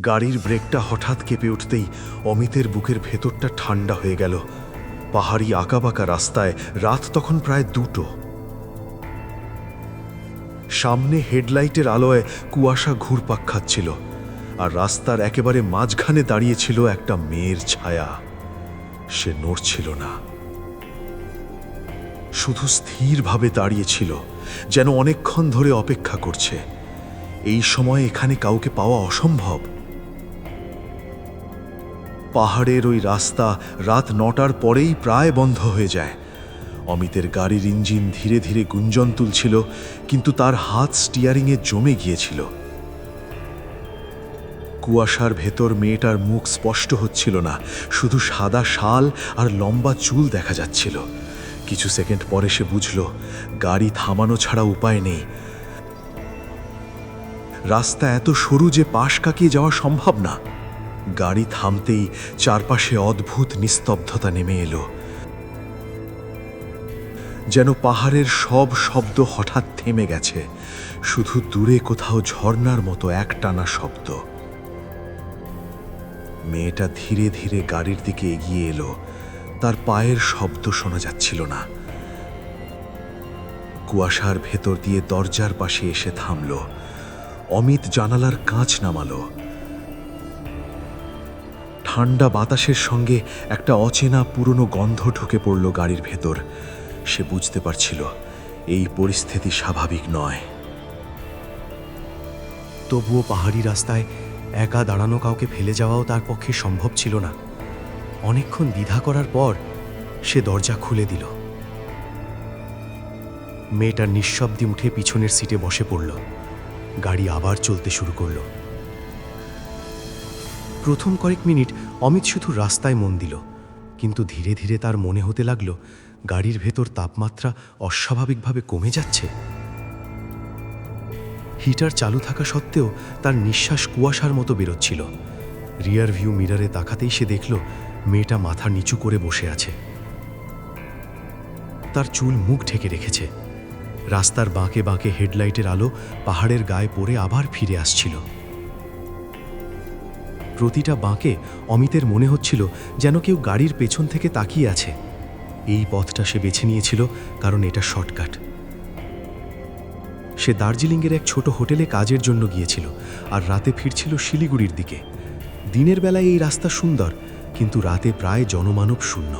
গাড়ির ব্রেকটা হঠাৎ কেঁপে উঠতেই অমিতের বুকের ভেতরটা ঠান্ডা হয়ে গেল। পাহাড়ি আঁকাবাঁকা রাস্তায়, রাত তখন প্রায় 2টো। সামনে হেডলাইটের আলোয় কুয়াশা ঘুরপাক খাচ্ছিল, আর রাস্তার একেবারে মাঝখানে দাঁড়িয়েছিল একটা মেয়ের ছায়া। সে নড়ছিল না, শুধু স্থিরভাবে দাঁড়িয়েছিল, যেন অনেকক্ষণ ধরে অপেক্ষা করছে। এই সময় এখানে কাউকে পাওয়া অসম্ভব। পাহাড়ের ওই রাস্তা রাত 9টার পরেই প্রায় বন্ধ হয়ে যায়। অমিতের গাড়ির ইঞ্জিন ধীরে ধীরে গুঞ্জন তুলছিল, কিন্তু তার হাত স্টিয়ারিংয়ে জমে গিয়েছিল। কুয়াশার ভেতর মেয়েটার মুখ স্পষ্ট হচ্ছিল না, শুধু সাদা শাল আর লম্বা চুল দেখা যাচ্ছিল। কিছু সেকেন্ড পরে সে বুঝল গাড়ি থামানো ছাড়া উপায় নেই। রাস্তা এত সরু যে পাশ কাটিয়ে যাওয়া সম্ভব না। গাড়ি থামতেই চারপাশে অদ্ভুত নিস্তব্ধতা নেমে এলো, যেন পাহাড়ের সব শব্দ হঠাৎ থেমে গেছে। শুধু দূরে কোথাও ঝর্ণার মতো একটানা শব্দ। মেয়েটা ধীরে ধীরে গাড়ির দিকে এগিয়ে এলো, তার পায়ের শব্দ শোনা যাচ্ছিল না। কুয়াশার ভেতর দিয়ে দরজার পাশে এসে থামল। অমিত জানালার কাঁচ নামালো। ঠান্ডা বাতাসের সঙ্গে একটা অচেনা পুরনো গন্ধ ঢুকে পড়ল গাড়ির ভেতর। সে বুঝতে পারছিল এই পরিস্থিতি স্বাভাবিক নয়। তবুও পাহাড়ি রাস্তায় একা দাঁড়ানো কাউকে ফেলে যাওয়াও তার পক্ষে সম্ভব ছিল না। অনেকক্ষণ দ্বিধা করার পর সে দরজা খুলে দিল। মেয়েটা নিঃশব্দে উঠে পিছনের সিটে বসে পড়ল। গাড়ি আবার চলতে শুরু করল। প্রথম কয়েক মিনিট অমিত শুধু রাস্তায় মন দিল, কিন্তু ধীরে ধীরে তার মনে হতে লাগলো গাড়ির ভেতর তাপমাত্রা অস্বাভাবিকভাবে কমে যাচ্ছে। হিটার চালু থাকা সত্ত্বেও তার নিঃশ্বাস কুয়াশার মতো বেরোচ্ছিল। রিয়ার ভিউ মিররে তাকাতেই সে দেখল মেয়েটা মাথা নিচু করে বসে আছে। তার চুল মুখ ঢেকে রেখেছে। রাস্তার বাঁকে বাঁকে হেডলাইটের আলো পাহাড়ের গায়ে পড়ে আবার ফিরে আসছিল। প্রতিটা বাঁকে অমিতের মনে হচ্ছিল যেন কেউ গাড়ির পেছন থেকে তাকিয়ে আছে। এই পথটা সে বেছে নিয়েছিল কারণ এটা শর্টকাট। সে দার্জিলিংয়ের এক ছোট হোটেলে কাজের জন্য গিয়েছিল, আর রাতে ফিরছিল শিলিগুড়ির দিকে। দিনের বেলায় এই রাস্তা সুন্দর, কিন্তু রাতে প্রায় জনমানব শূন্য।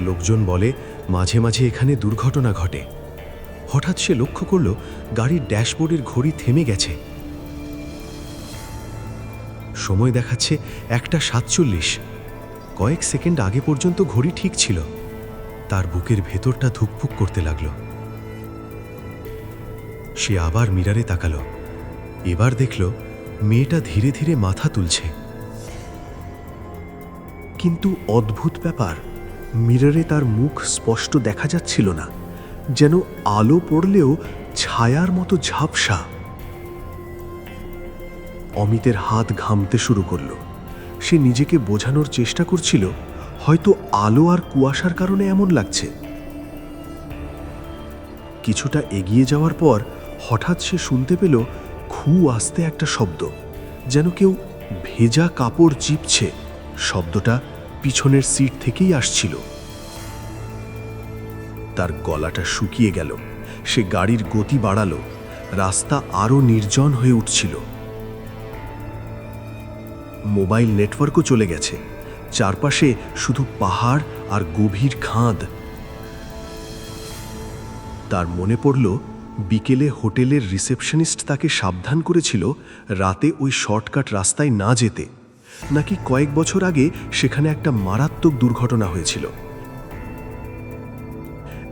লোকজন বলে মাঝে মাঝে এখানে দুর্ঘটনা ঘটে। হঠাৎ সে লক্ষ্য করল গাড়ির ড্যাশবোর্ডের ঘড়ি থেমে গেছে। সময় দেখাচ্ছে 1:47। কয়েক সেকেন্ড আগে পর্যন্ত ঘড়ি ঠিক ছিল। তার বুকের ভেতরটা ধুকপুক করতে লাগল। সে আবার মিররে তাকালো। এবার দেখল মেয়েটা ধীরে ধীরে মাথা তুলছে। কিন্তু অদ্ভুত ব্যাপার, মিররে তার মুখ স্পষ্ট দেখা যাচ্ছিল না, যেন আলো পড়লেও ছায়ার মতো ঝাপসা। অমিতের হাত ঘামতে শুরু করল। সে নিজেকে বোঝানোর চেষ্টা করছিল হয়তো আলো আর কুয়াশার কারণে এমন লাগছে। কিছুটা এগিয়ে যাওয়ার পর হঠাৎ সে শুনতে পেল খু আস্তে একটা শব্দ, যেন কেউ ভেজা কাপড় চিপছে। শব্দটা পিছনের সিট থেকেই আসছিল। তার গলাটা শুকিয়ে গেল। সে গাড়ির গতি বাড়ালো। রাস্তা আরো নির্জন হয়ে উঠছিল। মোবাইল নেটওয়ার্কও চলে গেছে। চারপাশে শুধু পাহাড় আর গভীর খাদ। তার মনে পড়ল বিকেলে হোটেলের রিসেপশনিস্ট তাকে সাবধান করেছিল রাতে ওই শর্টকাট রাস্তায় না যেতে। নাকি কয়েক বছর আগে সেখানে একটা মারাত্মক দুর্ঘটনা হয়েছিল।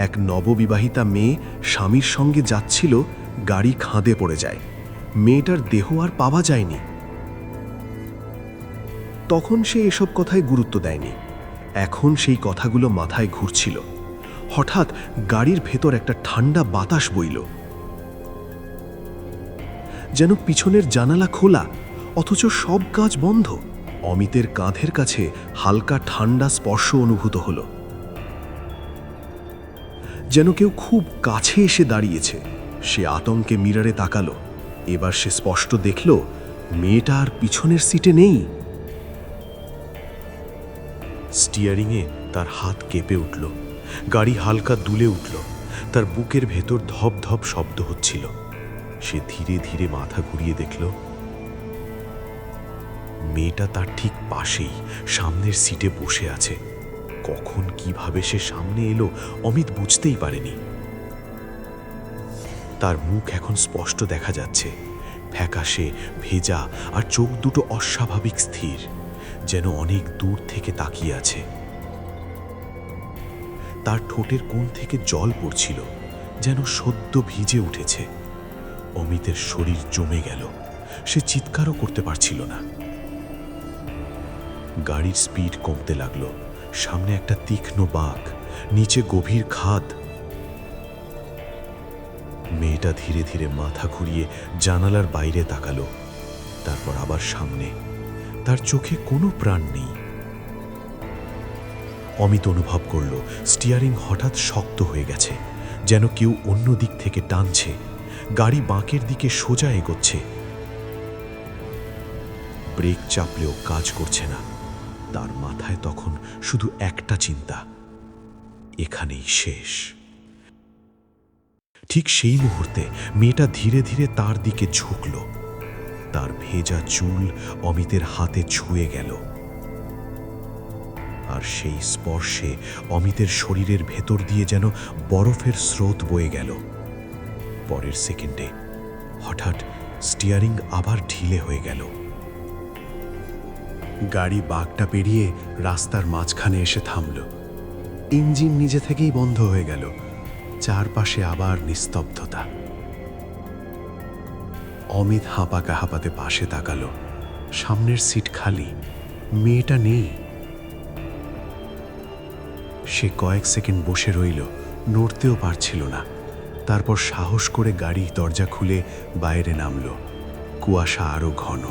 এক নববিবাহিতা মেয়ে স্বামীর সঙ্গে যাচ্ছিল, গাড়ি খাদে পড়ে যায়। মেয়েটার দেহ আর পাওয়া যায়নি। তখন সে এসব কথায় গুরুত্ব দেয়নি। এখন সেই কথাগুলো মাথায় ঘুরছিল। হঠাৎ গাড়ির ভেতর একটা ঠান্ডা বাতাস বইল, যেন পিছনের জানালা খোলা, অথচ সব কাজ বন্ধ। অমিতের কাঁধের কাছে হালকা ঠান্ডা স্পর্শ অনুভূত হল, যেন কেউ খুব কাছে এসে দাঁড়িয়েছে। সে আতঙ্কে মিররে তাকালো। এবার সে স্পষ্ট দেখল মেয়েটা আর পিছনের সিটে নেই। স্টিয়ারিংয়ে তার হাত কেঁপে উঠল, গাড়ি হালকা দুলে উঠল, তার বুকের ভেতর ধপ ধপ শব্দ হচ্ছিল। সে ধীরে ধীরে মাথা ঘুরিয়ে দেখল মেয়েটা তার ঠিক পাশেই সামনের সিটে বসে আছে। কখন কিভাবে সে সামনে এলো অমিত বুঝতেই পারেনি। তার মুখ এখন স্পষ্ট দেখা যাচ্ছে, ফ্যাকাশে, ভেজা, আর চোখ দুটো অস্বাভাবিক স্থির, যেন অনেক দূর থেকে তাকিয়ে আছে। তার ঠোঁটের কোণ থেকে জল পড়ছিল, যেন সদ্য ভিজে উঠেছে। অমিতের শরীর জমে গেল, সে চিৎকারও করতে পারছিল না। গাড়ির স্পিড কমতে লাগলো, সামনে একটা তীক্ষ্ণ বাঁক, নিচে গভীর খাদ। মেয়েটা ধীরে ধীরে মাথা ঘুরিয়ে জানালার বাইরে তাকালো, তারপর আবার সামনে। তার চোখে কোনো প্রাণ নেই। অমিত অনুভব করল স্টিয়ারিং হঠাৎ শক্ত হয়ে গেছে, যেন কেউ অন্য দিক থেকে টানছে। গাড়ি বাঁকের দিকে সোজা এগোচ্ছে। ব্রেক চাপলেও কাজ করছে না। তার মাথায় তখন শুধু একটা চিন্তা, এখানেই শেষ। ঠিক সেই মুহূর্তে মেয়েটা ধীরে ধীরে তার দিকে ঝুঁকল। তার ভেজা চুল অমিতের হাতে ছুঁয়ে গেল, আর সেই স্পর্শে অমিতের শরীরের ভেতর দিয়ে যেন বরফের স্রোত বয়ে গেল। পরের সেকেন্ডে হঠাৎ স্টিয়ারিং আবার ঢিলে হয়ে গেল। গাড়ি বাঁকটা পেরিয়ে রাস্তার মাঝখানে এসে থামল। ইঞ্জিন নিজে থেকেই বন্ধ হয়ে গেল। চারপাশে আবার নিস্তব্ধতা। অমিত হাঁপাতে হাঁপাতে পাশে তাকালো। সামনের সিট খালি, মেয়েটা নেই। সে কয়েক সেকেন্ড বসে রইল, নড়তেও পারছিল না। তারপর সাহস করে গাড়ি দরজা খুলে বাইরে নামল। কুয়াশা আরো ঘন।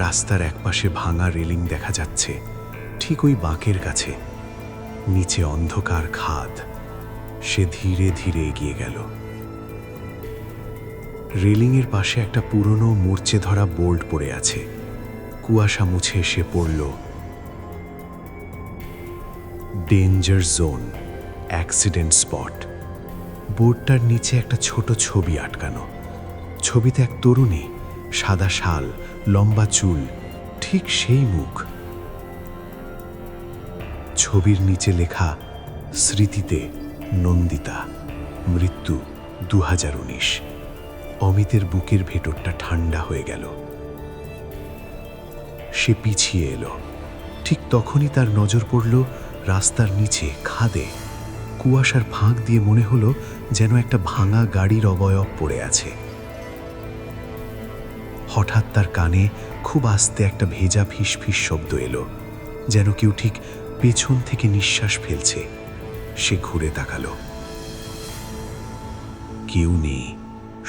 রাস্তার একপাশে ভাঙা রেলিং দেখা যাচ্ছে, ঠিক ওই বাঁকের কাছে। নিচে অন্ধকার খাদ। সে ধীরে ধীরে এগিয়ে গেল। রেলিংয়ের পাশে একটা পুরনো মূর্ছে ধরা বোল্ট পড়ে আছে। কুয়াশা মুছে এসে পড়ল, ডেঞ্জার জোন, অ্যাক্সিডেন্ট স্পট। বোর্ডটার নিচে একটা ছোট ছবি আটকানো। ছবিতে এক তরুণী, সাদা শাল, লম্বা চুল, ঠিক সেই মুখ। ছবির নিচে লেখা, স্মৃতিতে নন্দিতা, মৃত্যু 2019। অমিতের বুকের ভেতরটা ঠান্ডা হয়ে গেল। সে পিছিয়ে এলো। ঠিক তখনই তার নজর পড়ল রাস্তার নিচে খাদে। কুয়াশার ফাঁক দিয়ে মনে হলো যেন একটা ভাঙা গাড়ির অবয়ব পড়ে আছে। হঠাৎ তার কানে খুব আস্তে একটা ভেজা ফিসফিস শব্দ এলো, যেন কেউ ঠিক পেছন থেকে নিঃশ্বাস ফেলছে। সে ঘুরে তাকালো। কেউ নেই,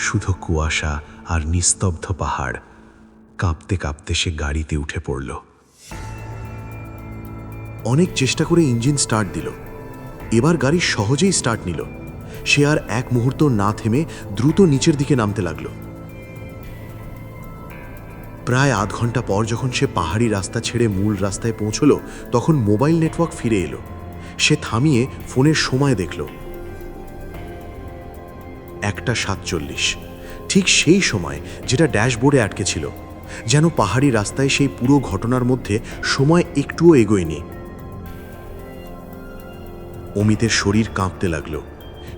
শুধু কুয়াশা আর নিস্তব্ধ পাহাড়। কাঁপতে কাঁপতে সে গাড়িতে উঠে পড়ল। অনেক চেষ্টা করে ইঞ্জিন স্টার্ট দিল। এবার গাড়ি সহজেই স্টার্ট নিল। সে আর এক মুহূর্ত না থেমে দ্রুত নিচের দিকে নামতে লাগলো। প্রায় আধ ঘন্টা পর যখন সে পাহাড়ি রাস্তা ছেড়ে মূল রাস্তায় পৌঁছল, তখন মোবাইল নেটওয়ার্ক ফিরে এলো। সে থামিয়ে ফোনের সময় দেখল, 1:47। ঠিক সেই সময় যেটা ড্যাশবোর্ডে আটকে ছিল, যেন পাহাড়ি রাস্তায় সেই পুরো ঘটনার মধ্যে সময় একটুও এগোয়নি। অমিতের শরীর কাঁপতে লাগলো।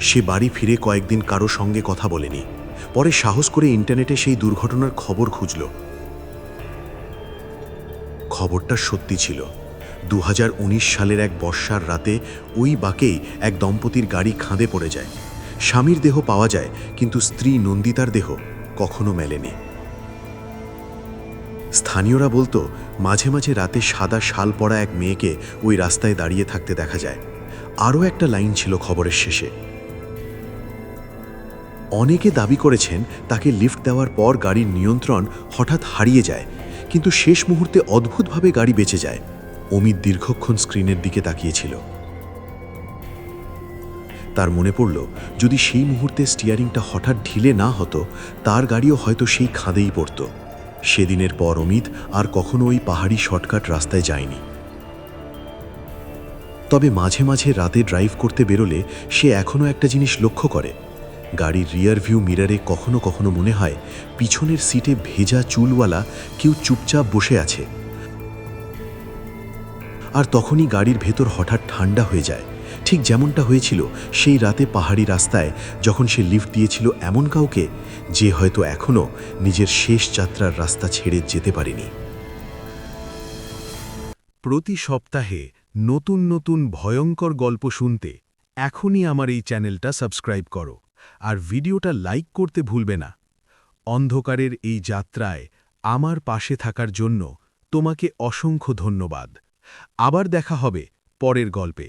সে বাড়ি ফিরে কয়েকদিন কারো সঙ্গে কথা বলেনি। পরে সাহস করে ইন্টারনেটে সেই দুর্ঘটনার খবর খুঁজল। খবরটা সত্যি ছিল। 2019 সালের এক বর্ষার রাতে ওই বাঁকেই এক দম্পতির গাড়ি খাদে পড়ে যায়। স্বামীর দেহ পাওয়া যায়, কিন্তু স্ত্রী নন্দিতার দেহ কখনো মেলেনি। স্থানীয়রা বলতো মাঝে মাঝে রাতে সাদা শাল পরা এক মেয়েকে ওই রাস্তায় দাঁড়িয়ে থাকতে দেখা যায়। আরও একটা লাইন ছিল খবরের শেষে, অনেকে দাবি করেছেন তাকে লিফট দেওয়ার পর গাড়ির নিয়ন্ত্রণ হঠাৎ হারিয়ে যায়, কিন্তু শেষ মুহূর্তে অদ্ভুতভাবে গাড়ি বেঁচে যায়। অমিত দীর্ঘক্ষণ স্ক্রিনের দিকে তাকিয়েছিল। তার মনে পড়ল, যদি সেই মুহূর্তে স্টিয়ারিংটা হঠাৎ ঢিলে না হতো, তার গাড়িও হয়তো সেই খাদেই পড়ত। সেদিনের পর অমিত আর কখনো ওই পাহাড়ি শর্টকাট রাস্তায় যায়নি। তবে মাঝে মাঝে রাতে ড্রাইভ করতে বেরোলে সে এখনও একটা জিনিস লক্ষ্য করে। গাড়ির রিয়ার ভিউ মিররে কখনো কখনো মনে হয় পিছনের সিটে ভেজা চুলওয়ালা কেউ চুপচাপ বসে আছে। আর তখনই গাড়ির ভেতর হঠাৎ ঠান্ডা হয়ে যায়, ঠিক যেমনটা হয়েছিল সেই রাতে পাহাড়ি রাস্তায়, যখন সে লিফট দিয়েছিল এমন কাউকে যে হয়তো এখনও নিজের শেষ যাত্রার রাস্তা ছেড়ে যেতে পারেনি। প্রতি সপ্তাহে নতুন নতুন ভয়ঙ্কর গল্প শুনতে এখনই আমার এই চ্যানেলটা সাবস্ক্রাইব করো আর ভিডিওটা লাইক করতে ভুলবে না। অন্ধকারের এই যাত্রায় আমার পাশে থাকার জন্য তোমাকে অসংখ্য ধন্যবাদ। আবার দেখা হবে পরের গল্পে।